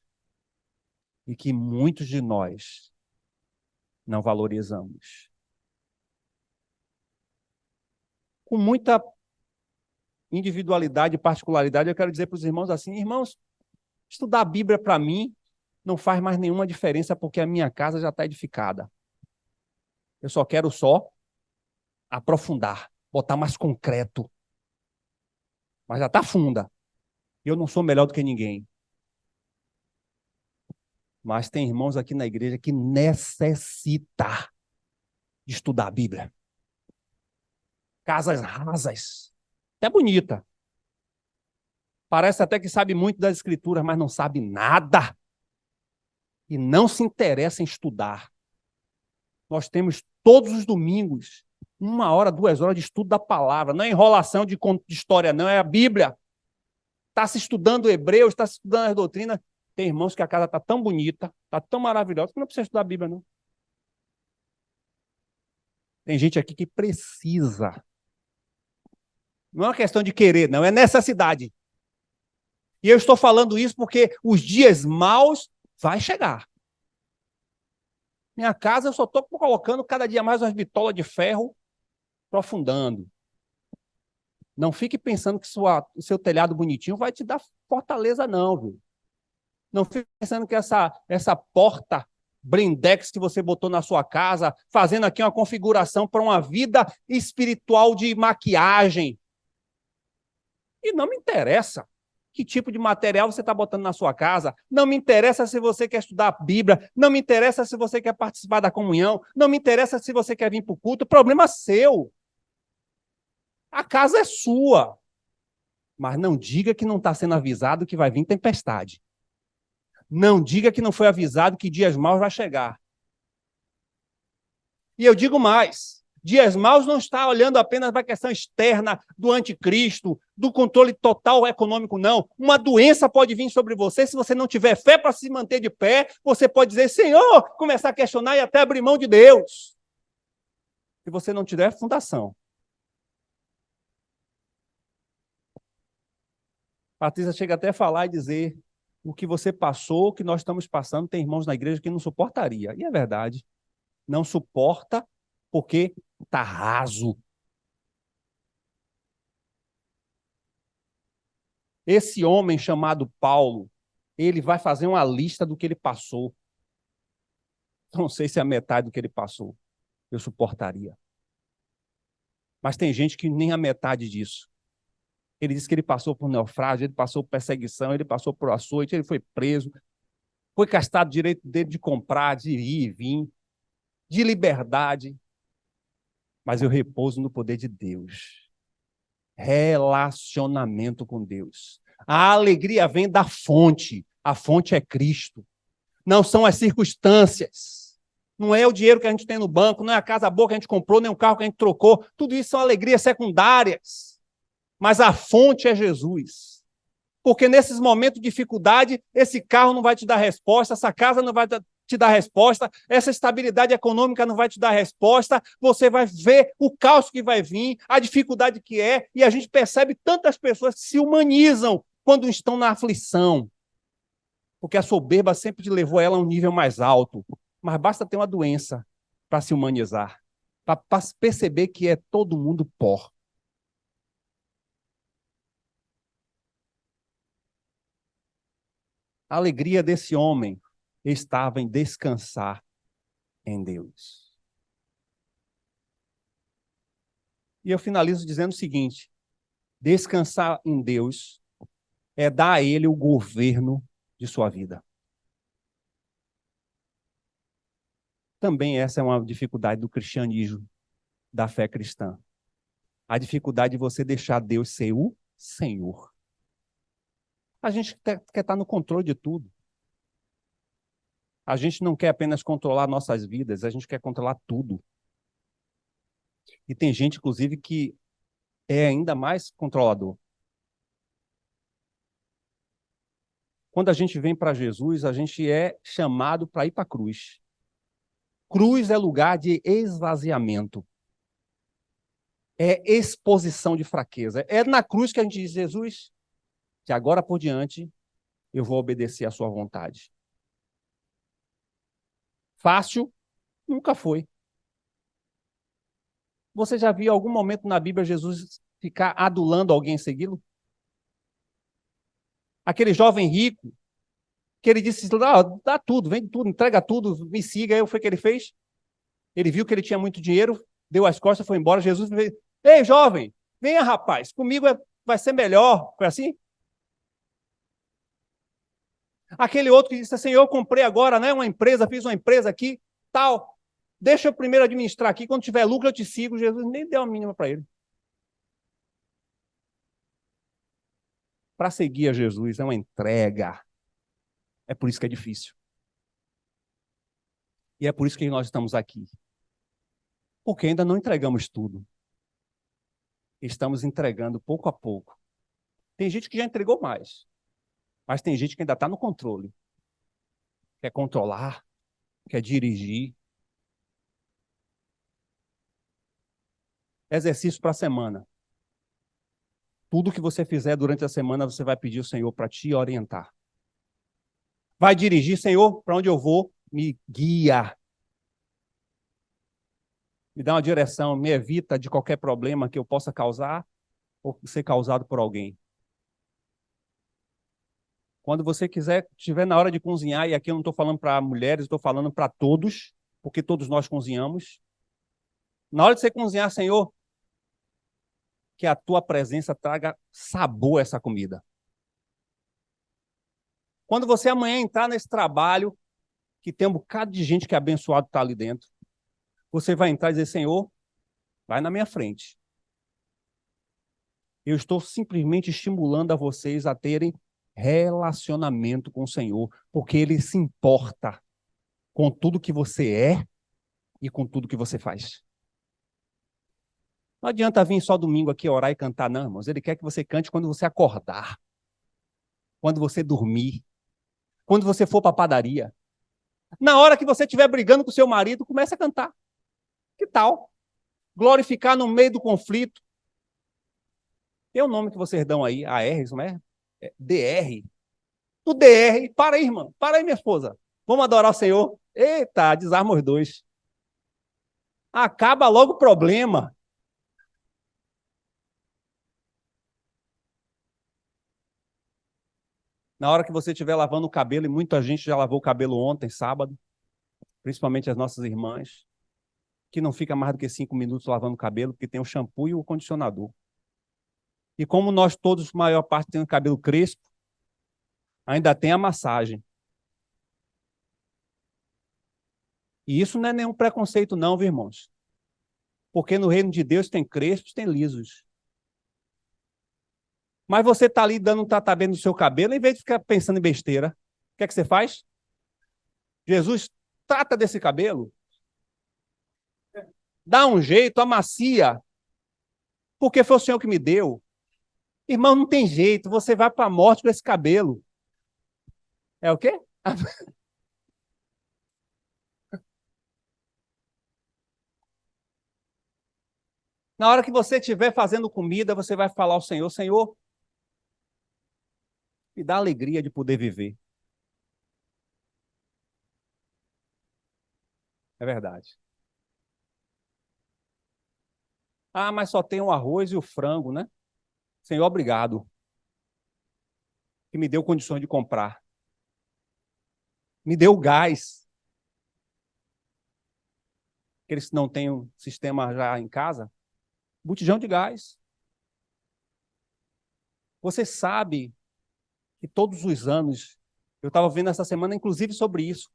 E que muitos de nós não valorizamos. Com muita individualidade e particularidade, eu quero dizer para os irmãos assim, irmãos, estudar a Bíblia para mim não faz mais nenhuma diferença porque a minha casa já está edificada. Eu só quero aprofundar, botar mais concreto. Mas já está funda. Eu não sou melhor do que ninguém. Mas tem irmãos aqui na igreja que necessitam de estudar a Bíblia. Casas rasas. Até bonita. Parece até que sabe muito das escrituras, mas não sabe nada. E não se interessa em estudar. Nós temos todos os domingos 1 hora, 2 horas de estudo da palavra. Não é enrolação de história, não. É a Bíblia. Está se estudando Hebreus, está se estudando as doutrinas. Tem irmãos que a casa está tão bonita, está tão maravilhosa, que não precisa estudar a Bíblia, não. Tem gente aqui que precisa. Não é uma questão de querer, não, é necessidade. E eu estou falando isso porque os dias maus vai chegar. Minha casa eu só estou colocando cada dia mais umas bitolas de ferro aprofundando. Não fique pensando que o seu telhado bonitinho vai te dar fortaleza, não, viu? Não fique pensando que essa porta blindex que você botou na sua casa, fazendo aqui uma configuração para uma vida espiritual de maquiagem. E não me interessa que tipo de material você está botando na sua casa, não me interessa se você quer estudar a Bíblia, não me interessa se você quer participar da comunhão, não me interessa se você quer vir para o culto, problema é seu. A casa é sua. Mas não diga que não está sendo avisado que vai vir tempestade. Não diga que não foi avisado que dias maus vai chegar. E eu digo mais, dias maus não está olhando apenas para a questão externa do anticristo, do controle total econômico, não. Uma doença pode vir sobre você, se você não tiver fé para se manter de pé, você pode dizer, Senhor, começar a questionar e até abrir mão de Deus. Se você não tiver fundação. Patrícia chega até a falar e dizer, o que você passou, o que nós estamos passando, tem irmãos na igreja que não suportaria. E é verdade. Não suporta porque está raso. Esse homem chamado Paulo, ele vai fazer uma lista do que ele passou. Não sei se é a metade do que ele passou. Eu suportaria. Mas tem gente que nem a metade disso. Ele disse que ele passou por naufrágio, ele passou por perseguição, ele passou por açoite, ele foi preso, foi castado o direito dele de comprar, de ir e vir, de liberdade. Mas eu repouso no poder de Deus. Relacionamento com Deus. A alegria vem da fonte. A fonte é Cristo. Não são as circunstâncias. Não é o dinheiro que a gente tem no banco, não é a casa boa que a gente comprou, nem o carro que a gente trocou. Tudo isso são alegrias secundárias. Mas a fonte é Jesus. Porque nesses momentos de dificuldade, esse carro não vai te dar resposta, essa casa não vai te dar resposta, essa estabilidade econômica não vai te dar resposta, você vai ver o caos que vai vir, a dificuldade que é, e a gente percebe tantas pessoas que se humanizam quando estão na aflição. Porque a soberba sempre levou ela a um nível mais alto. Mas basta ter uma doença para se humanizar, para perceber que é todo mundo pó. A alegria desse homem estava em descansar em Deus. E eu finalizo dizendo o seguinte: descansar em Deus é dar a Ele o governo de sua vida. Também essa é uma dificuldade do cristianismo, da fé cristã. A dificuldade de você deixar Deus ser o Senhor. A gente quer estar no controle de tudo. A gente não quer apenas controlar nossas vidas, a gente quer controlar tudo. E tem gente, inclusive, que é ainda mais controlador. Quando a gente vem para Jesus, a gente é chamado para ir para a cruz. Cruz é lugar de esvaziamento. É exposição de fraqueza. É na cruz que a gente diz, Jesus, de agora por diante, eu vou obedecer à sua vontade. Fácil? Nunca foi. Você já viu algum momento na Bíblia Jesus ficar adulando alguém em segui-lo? Aquele jovem rico, que ele disse, dá tudo, vende tudo, entrega tudo, me siga. Aí foi o que ele fez? Ele viu que ele tinha muito dinheiro, deu as costas, foi embora. Jesus fez, ei, jovem, venha, rapaz, comigo vai ser melhor. Foi assim? Aquele outro que disse assim, eu comprei agora, né, uma empresa, fiz uma empresa aqui, tal. Deixa eu primeiro administrar aqui, quando tiver lucro eu te sigo. Jesus nem deu a mínima para ele. Para seguir a Jesus é uma entrega. É por isso que é difícil. E é por isso que nós estamos aqui. Porque ainda não entregamos tudo. Estamos entregando pouco a pouco. Tem gente que já entregou mais. Mas tem gente que ainda está no controle. Quer controlar, quer dirigir. Exercício para a semana. Tudo que você fizer durante a semana, você vai pedir ao Senhor para te orientar. Vai dirigir, Senhor, para onde eu vou, me guia. Me dá uma direção, me evita de qualquer problema que eu possa causar ou ser causado por alguém. Quando você estiver na hora de cozinhar, e aqui eu não estou falando para mulheres, estou falando para todos, porque todos nós cozinhamos. Na hora de você cozinhar, Senhor, que a tua presença traga sabor a essa comida. Quando você amanhã entrar nesse trabalho, que tem um bocado de gente que é abençoado está ali dentro, você vai entrar e dizer, Senhor, vai na minha frente. Eu estou simplesmente estimulando a vocês a terem relacionamento com o Senhor, porque Ele se importa com tudo que você é e com tudo que você faz. Não adianta vir só domingo aqui orar e cantar, não, irmãos. Ele quer que você cante quando você acordar, quando você dormir, quando você for para a padaria. Na hora que você estiver brigando com seu marido, comece a cantar. Que tal? Glorificar no meio do conflito. Tem o nome que vocês dão aí, AR, isso não é? DR. Do DR, para aí, irmão. Para aí, minha esposa. Vamos adorar o Senhor. Eita, desarma os dois. Acaba logo o problema. Na hora que você estiver lavando o cabelo, e muita gente já lavou o cabelo ontem, sábado, principalmente as nossas irmãs, que não fica mais do que 5 minutos lavando o cabelo, porque tem o shampoo e o condicionador. E como nós todos, a maior parte, tem o cabelo crespo, ainda tem a massagem. E isso não é nenhum preconceito não, viu, irmãos? Porque no reino de Deus tem crespos, tem lisos. Mas você está ali dando um tratamento no seu cabelo, em vez de ficar pensando em besteira, o que é que você faz? Jesus, trata desse cabelo, dá um jeito, amacia, porque foi o Senhor que me deu. Irmão, não tem jeito, você vai para a morte com esse cabelo. É o quê? Na hora que você estiver fazendo comida, você vai falar ao Senhor, Senhor, me dá a alegria de poder viver. É verdade. Ah, mas só tem o arroz e o frango, né? Senhor, obrigado, que me deu condições de comprar. Me deu gás. Aqueles que não têm um sistema já em casa, botijão de gás. Você sabe que todos os anos, eu estava vendo essa semana, inclusive, sobre isso,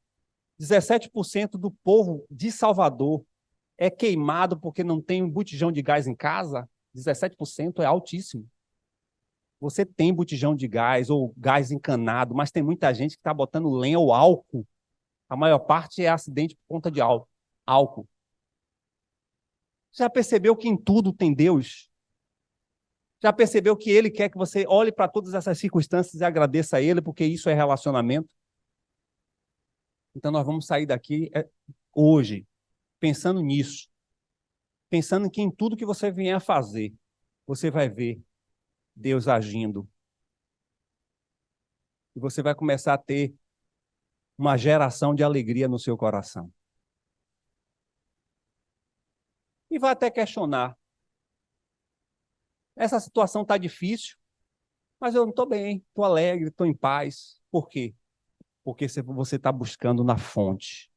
17% do povo de Salvador é queimado porque não tem um botijão de gás em casa. 17% é altíssimo. Você tem botijão de gás ou gás encanado, mas tem muita gente que está botando lenha ou álcool. A maior parte é acidente por conta de álcool. Já percebeu que em tudo tem Deus? Já percebeu que Ele quer que você olhe para todas essas circunstâncias e agradeça a Ele, porque isso é relacionamento? Então nós vamos sair daqui hoje, pensando nisso. Pensando que em tudo que você vier a fazer, você vai ver Deus agindo. E você vai começar a ter uma geração de alegria no seu coração. E vai até questionar. Essa situação está difícil, mas eu não estou bem, estou alegre, estou em paz. Por quê? Porque você está buscando na fonte.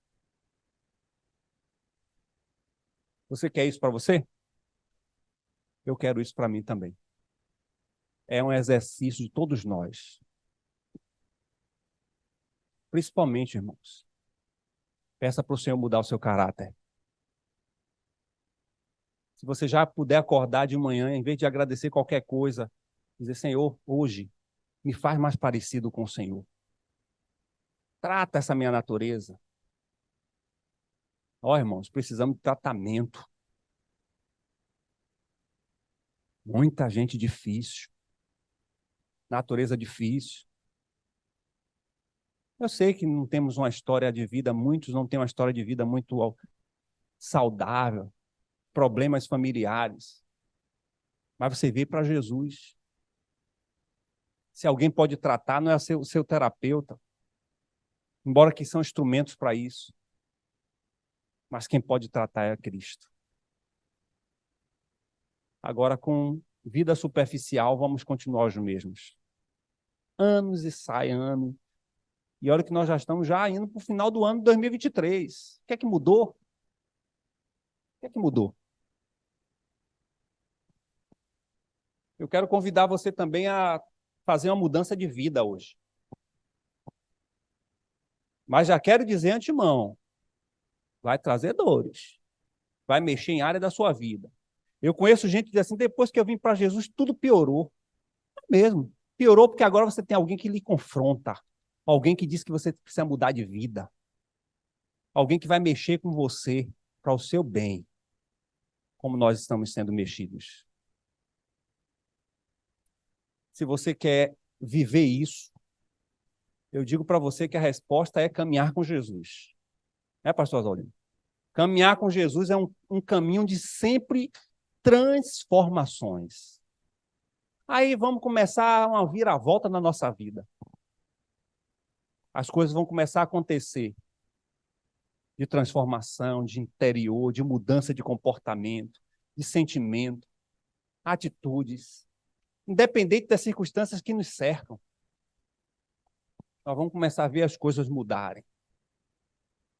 Você quer isso para você? Eu quero isso para mim também. É um exercício de todos nós. Principalmente, irmãos. Peça para o Senhor mudar o seu caráter. Se você já puder acordar de manhã, em vez de agradecer qualquer coisa, dizer, Senhor, hoje, me faz mais parecido com o Senhor. Trata essa minha natureza. Ó, irmãos, precisamos de tratamento. Muita gente difícil. Natureza difícil. Eu sei que não temos uma história de vida, muitos não têm uma história de vida muito saudável. problemas familiares. Mas você veio para Jesus. Se alguém pode tratar, não é o seu terapeuta. Embora que são instrumentos para isso. Mas quem pode tratar é Cristo. Agora, com vida superficial, vamos continuar os mesmos. Anos e sai ano. E olha que nós já estamos indo para o final do ano de 2023. O que é que mudou? O que é que mudou? Eu quero convidar você também a fazer uma mudança de vida hoje. Mas já quero dizer antemão, vai trazer dores. Vai mexer em área da sua vida. Eu conheço gente que diz assim, depois que eu vim para Jesus, tudo piorou. É mesmo. Piorou porque agora você tem alguém que lhe confronta. Alguém que diz que você precisa mudar de vida. Alguém que vai mexer com você para o seu bem. Como nós estamos sendo mexidos. Se você quer viver isso, eu digo para você que a resposta é caminhar com Jesus. Né, pastor Oswaldino? Caminhar com Jesus é um caminho de sempre transformações. Aí vamos começar uma viravolta na nossa vida. As coisas vão começar a acontecer de transformação, de interior, de mudança de comportamento, de sentimento, atitudes, independente das circunstâncias que nos cercam. Nós vamos começar a ver as coisas mudarem.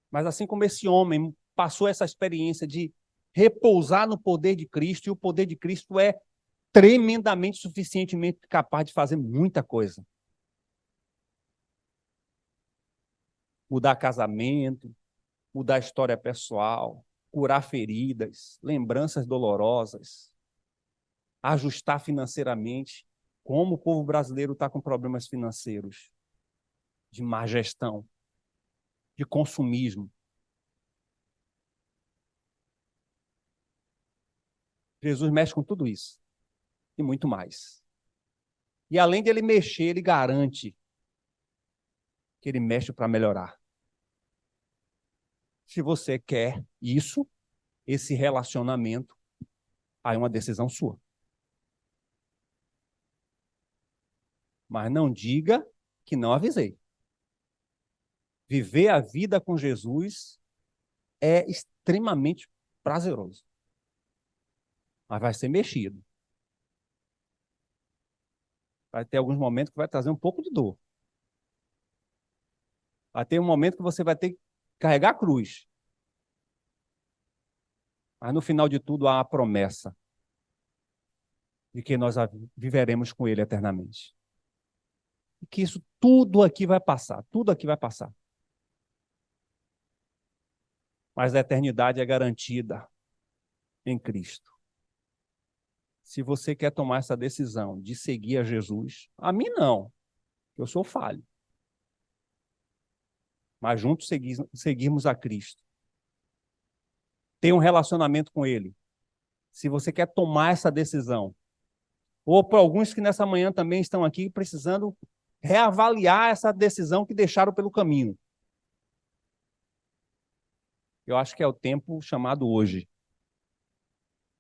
Mas assim como esse homem passou essa experiência de repousar no poder de Cristo, e o poder de Cristo é tremendamente, suficientemente capaz de fazer muita coisa. Mudar casamento, mudar a história pessoal, curar feridas, lembranças dolorosas, ajustar financeiramente, como o povo brasileiro está com problemas financeiros, de má gestão, de consumismo. Jesus mexe com tudo isso e muito mais. E além de ele mexer, ele garante que ele mexe para melhorar. Se você quer isso, esse relacionamento, aí é uma decisão sua. Mas não diga que não avisei. Viver a vida com Jesus é extremamente prazeroso. Mas vai ser mexido. Vai ter alguns momentos que vai trazer um pouco de dor. Vai ter um momento que você vai ter que carregar a cruz. Mas no final de tudo há a promessa de que nós viveremos com Ele eternamente. E que isso tudo aqui vai passar, tudo aqui vai passar. Mas a eternidade é garantida em Cristo. Se você quer tomar essa decisão de seguir a Jesus, a mim não, eu sou falho. Mas juntos seguirmos a Cristo. Ter um relacionamento com Ele. Se você quer tomar essa decisão, ou para alguns que nessa manhã também estão aqui precisando reavaliar essa decisão que deixaram pelo caminho. Eu acho que é o tempo chamado hoje.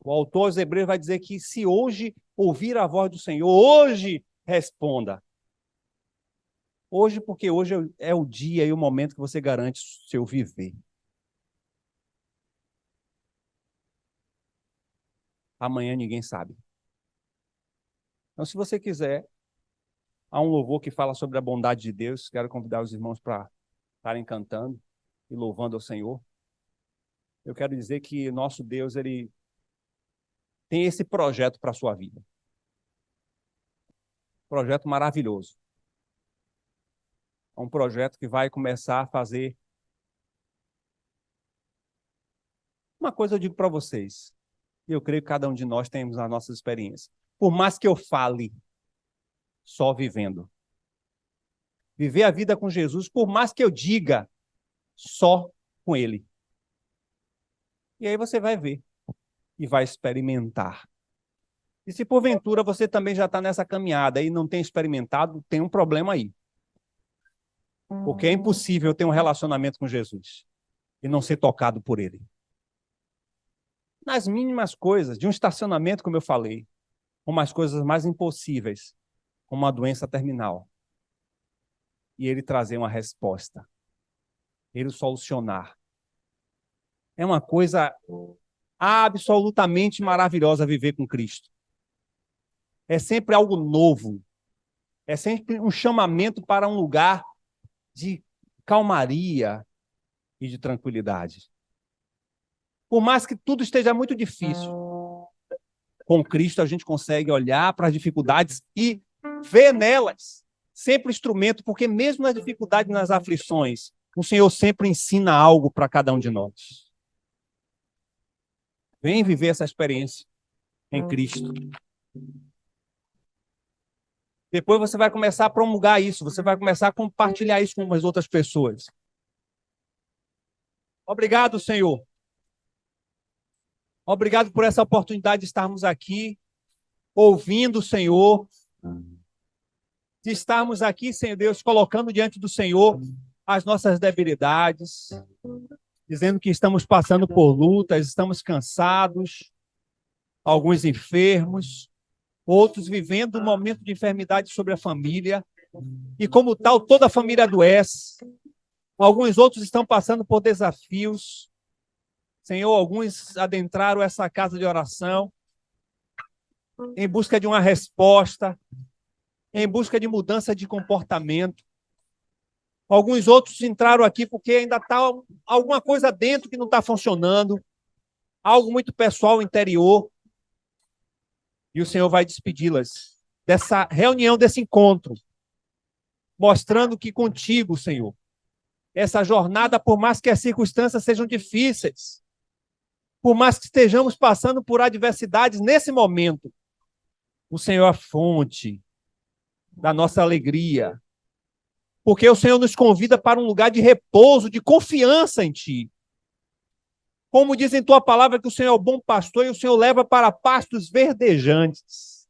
O autor aos Hebreus vai dizer que se hoje ouvir a voz do Senhor, hoje responda. Hoje, porque hoje é o dia e o momento que você garante o seu viver. Amanhã ninguém sabe. Então, se você quiser, há um louvor que fala sobre a bondade de Deus. Quero convidar os irmãos para estarem cantando e louvando ao Senhor. Eu quero dizer que nosso Deus, ele tem esse projeto para a sua vida. Projeto maravilhoso. É um projeto que vai começar a fazer. Uma coisa eu digo para vocês, e eu creio que cada um de nós temos as nossas experiências. Por mais que eu fale, só vivendo. Viver a vida com Jesus, por mais que eu diga, só com Ele. E aí você vai ver e vai experimentar. E se porventura você também já está nessa caminhada e não tem experimentado, tem um problema aí. Porque é impossível ter um relacionamento com Jesus e não ser tocado por Ele. nas mínimas coisas, de um estacionamento, como eu falei, como as coisas mais impossíveis, como uma doença terminal. E ele trazer uma resposta, ele solucionar. É uma coisa absolutamente maravilhosa viver com Cristo. É sempre algo novo, é sempre um chamamento para um lugar de calmaria e de tranquilidade. Por mais que tudo esteja muito difícil, com Cristo a gente consegue olhar para as dificuldades e ver nelas sempre instrumento, porque mesmo nas dificuldades, nas aflições, o Senhor sempre ensina algo para cada um de nós. Vem viver essa experiência em Cristo. Depois você vai começar a promulgar isso, você vai começar a compartilhar isso com as outras pessoas. Obrigado, Senhor. Obrigado por essa oportunidade de estarmos aqui, ouvindo o Senhor, de estarmos aqui, Senhor Deus, colocando diante do Senhor as nossas debilidades, dizendo que estamos passando por lutas, estamos cansados, alguns enfermos, outros vivendo um momento de enfermidade sobre a família, e como tal, toda a família adoece. Alguns outros estão passando por desafios. Senhor, alguns adentraram essa casa de oração em busca de uma resposta, em busca de mudança de comportamento. Alguns outros entraram aqui porque ainda está alguma coisa dentro que não está funcionando, algo muito pessoal, interior. E o Senhor vai despedi-las dessa reunião, desse encontro, mostrando que contigo, Senhor, essa jornada, por mais que as circunstâncias sejam difíceis, por mais que estejamos passando por adversidades nesse momento, o Senhor é a fonte da nossa alegria, porque o Senhor nos convida para um lugar de repouso, de confiança em Ti. Como diz em Tua palavra que o Senhor é o bom pastor e o Senhor leva para pastos verdejantes,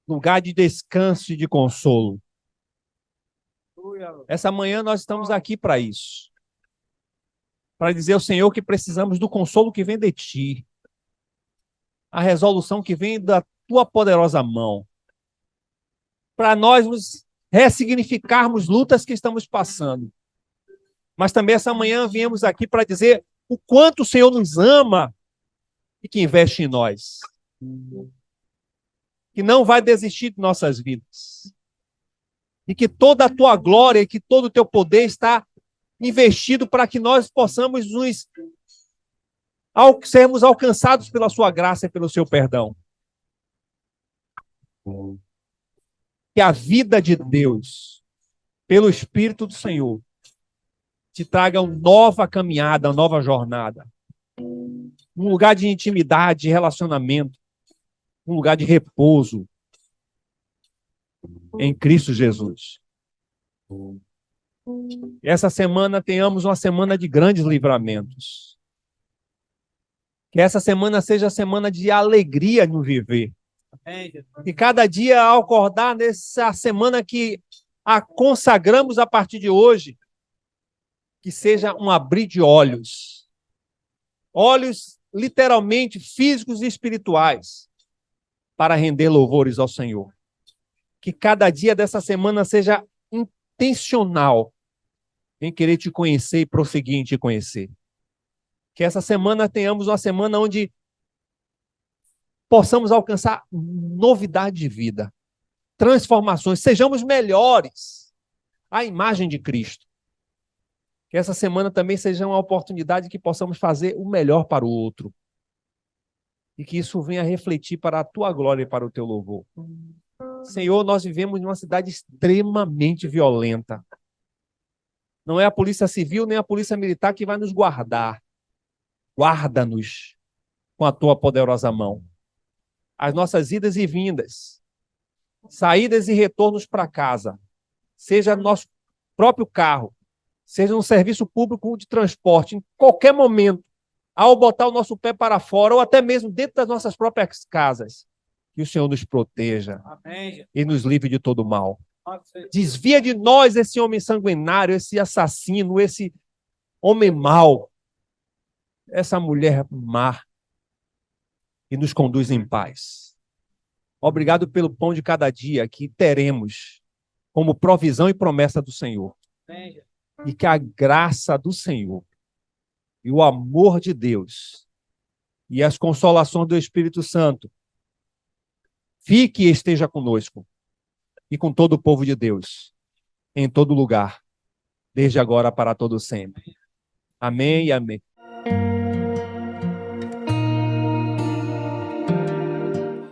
lugar de descanso e de consolo. Essa manhã nós estamos aqui para isso, para dizer ao Senhor que precisamos do consolo que vem de Ti, a resolução que vem da Tua poderosa mão, para nós nos ressignificarmos lutas que estamos passando. Mas também essa manhã viemos aqui para dizer o quanto o Senhor nos ama e que investe em nós, que não vai desistir de nossas vidas, e que toda a Tua glória e que todo o Teu poder está investido para que nós possamos sermos alcançados pela Sua graça e pelo Seu perdão. Que a vida de Deus, pelo Espírito do Senhor, te traga uma nova caminhada, uma nova jornada. Um lugar de intimidade, de relacionamento. Um lugar de repouso em Cristo Jesus. Essa semana tenhamos uma semana de grandes livramentos. Que essa semana seja a semana de alegria no viver. E cada dia, ao acordar nessa semana que a consagramos a partir de hoje, que seja um abrir de olhos. Olhos literalmente físicos e espirituais, para render louvores ao Senhor. Que cada dia dessa semana seja intencional em querer te conhecer e prosseguir em te conhecer. Que essa semana tenhamos uma semana onde possamos alcançar novidade de vida, transformações, sejamos melhores à imagem de Cristo. Que essa semana também seja uma oportunidade que possamos fazer o melhor para o outro. E que isso venha refletir para a Tua glória e para o Teu louvor. Senhor, nós vivemos em uma cidade extremamente violenta. Não é a polícia civil nem a polícia militar que vai nos guardar. Guarda-nos com a Tua poderosa mão. As nossas idas e vindas, saídas e retornos para casa, seja no nosso próprio carro, seja no serviço público de transporte, em qualquer momento, ao botar o nosso pé para fora, ou até mesmo dentro das nossas próprias casas, que o Senhor nos proteja. Amém. E nos livre de todo mal. Desvia de nós esse homem sanguinário, esse assassino, esse homem mau, essa mulher má, e nos conduz em paz. Obrigado pelo pão de cada dia que teremos como provisão e promessa do Senhor. E que a graça do Senhor e o amor de Deus e as consolações do Espírito Santo fique e esteja conosco e com todo o povo de Deus, em todo lugar, desde agora para todo sempre. Amém e amém.